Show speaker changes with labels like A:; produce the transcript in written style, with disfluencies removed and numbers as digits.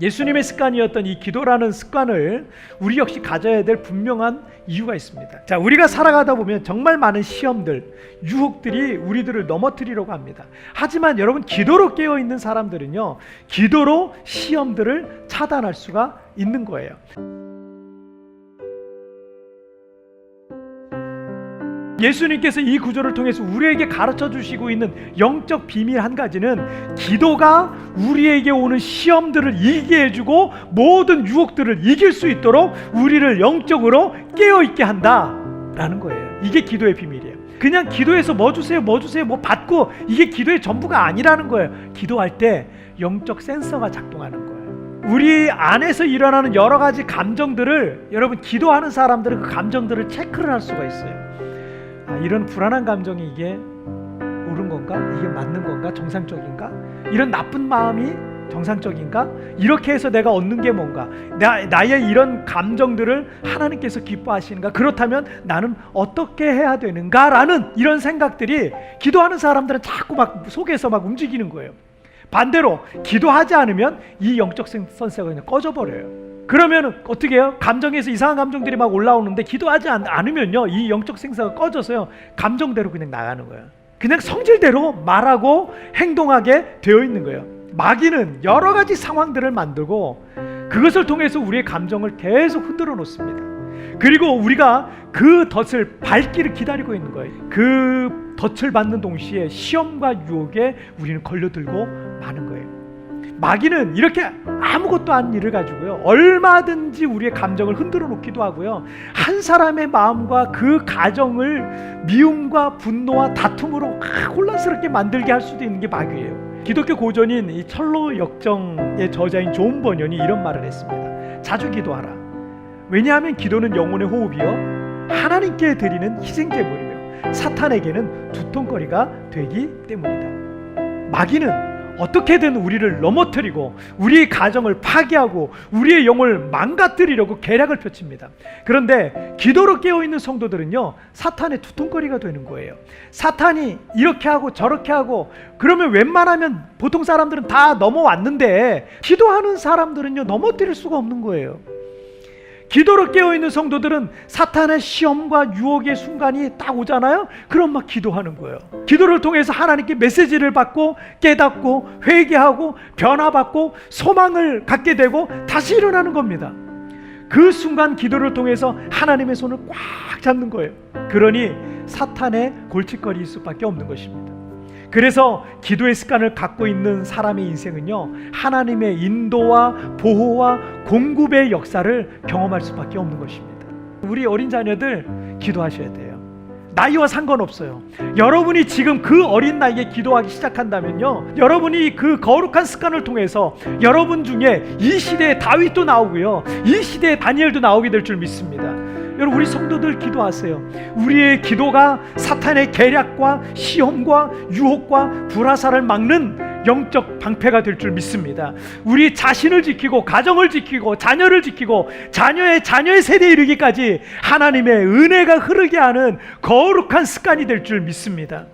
A: 예수님의 습관이었던 이 기도라는 습관을 우리 역시 가져야 될 분명한 이유가 있습니다. 자, 우리가 살아가다 보면 정말 많은 시험들, 유혹들이 우리들을 넘어뜨리려고 합니다. 하지만 여러분, 기도로 깨어있는 사람들은요, 기도로 시험들을 차단할 수가 있는 거예요. 예수님께서 이 구절을 통해서 우리에게 가르쳐 주시고 있는 영적 비밀 한 가지는, 기도가 우리에게 오는 시험들을 이기게 해주고 모든 유혹들을 이길 수 있도록 우리를 영적으로 깨어있게 한다라는 거예요. 이게 기도의 비밀이에요. 그냥 기도해서 뭐 주세요 뭐 주세요 뭐 받고, 이게 기도의 전부가 아니라는 거예요. 기도할 때 영적 센서가 작동하는 거예요. 우리 안에서 일어나는 여러 가지 감정들을, 여러분, 기도하는 사람들은 그 감정들을 체크를 할 수가 있어요. 이런 불안한 감정이 이게 옳은 건가? 이게 맞는 건가? 정상적인가? 이런 나쁜 마음이 정상적인가? 이렇게 해서 내가 얻는 게 뭔가? 나의 이런 감정들을 하나님께서 기뻐하시는가? 그렇다면 나는 어떻게 해야 되는가? 라는 이런 생각들이 기도하는 사람들은 자꾸 막 속에서 막 움직이는 거예요. 반대로 기도하지 않으면 이 영적 센서가 그냥 꺼져버려요. 그러면 어떻게 해요? 감정에서 이상한 감정들이 막 올라오는데 기도하지 않으면요, 이 영적 생사가 꺼져서요, 감정대로 그냥 나가는 거예요. 그냥 성질대로 말하고 행동하게 되어 있는 거예요. 마귀는 여러 가지 상황들을 만들고 그것을 통해서 우리의 감정을 계속 흔들어 놓습니다. 그리고 우리가 그 덫을 밟기를 기다리고 있는 거예요. 그 덫을 밟는 동시에 시험과 유혹에 우리는 걸려들고 마는 거예요. 마귀는 이렇게 아무것도 아닌 일을 가지고요, 얼마든지 우리의 감정을 흔들어 놓기도 하고요, 한 사람의 마음과 그 가정을 미움과 분노와 다툼으로 혼란스럽게 만들게 할 수도 있는 게 마귀예요. 기독교 고전인 이 철로 역정의 저자인 존 번연이 이런 말을 했습니다. 자주 기도하라. 왜냐하면 기도는 영혼의 호흡이요, 하나님께 드리는 희생제물이며 사탄에게는 두통거리가 되기 때문이다. 마귀는 어떻게든 우리를 넘어뜨리고 우리의 가정을 파괴하고 우리의 영을 망가뜨리려고 계략을 펼칩니다. 그런데 기도로 깨어있는 성도들은요, 사탄의 두통거리가 되는 거예요. 사탄이 이렇게 하고 저렇게 하고 그러면 웬만하면 보통 사람들은 다 넘어왔는데, 기도하는 사람들은요, 넘어뜨릴 수가 없는 거예요. 기도로 깨어있는 성도들은 사탄의 시험과 유혹의 순간이 딱 오잖아요. 그럼 막 기도하는 거예요. 기도를 통해서 하나님께 메시지를 받고 깨닫고 회개하고 변화받고 소망을 갖게 되고 다시 일어나는 겁니다. 그 순간 기도를 통해서 하나님의 손을 꽉 잡는 거예요. 그러니 사탄의 골칫거리일 수밖에 없는 것입니다. 그래서 기도의 습관을 갖고 있는 사람의 인생은요, 하나님의 인도와 보호와 공급의 역사를 경험할 수밖에 없는 것입니다. 우리 어린 자녀들 기도하셔야 돼요. 나이와 상관없어요. 여러분이 지금 그 어린 나이에 기도하기 시작한다면요, 여러분이 그 거룩한 습관을 통해서 여러분 중에 이 시대에 다윗도 나오고요, 이 시대에 다니엘도 나오게 될 줄 믿습니다. 여러분, 우리 성도들 기도하세요. 우리의 기도가 사탄의 계략과 시험과 유혹과 불화살을 막는 영적 방패가 될 줄 믿습니다. 우리 자신을 지키고 가정을 지키고 자녀를 지키고 자녀의 세대에 이르기까지 하나님의 은혜가 흐르게 하는 거룩한 습관이 될 줄 믿습니다.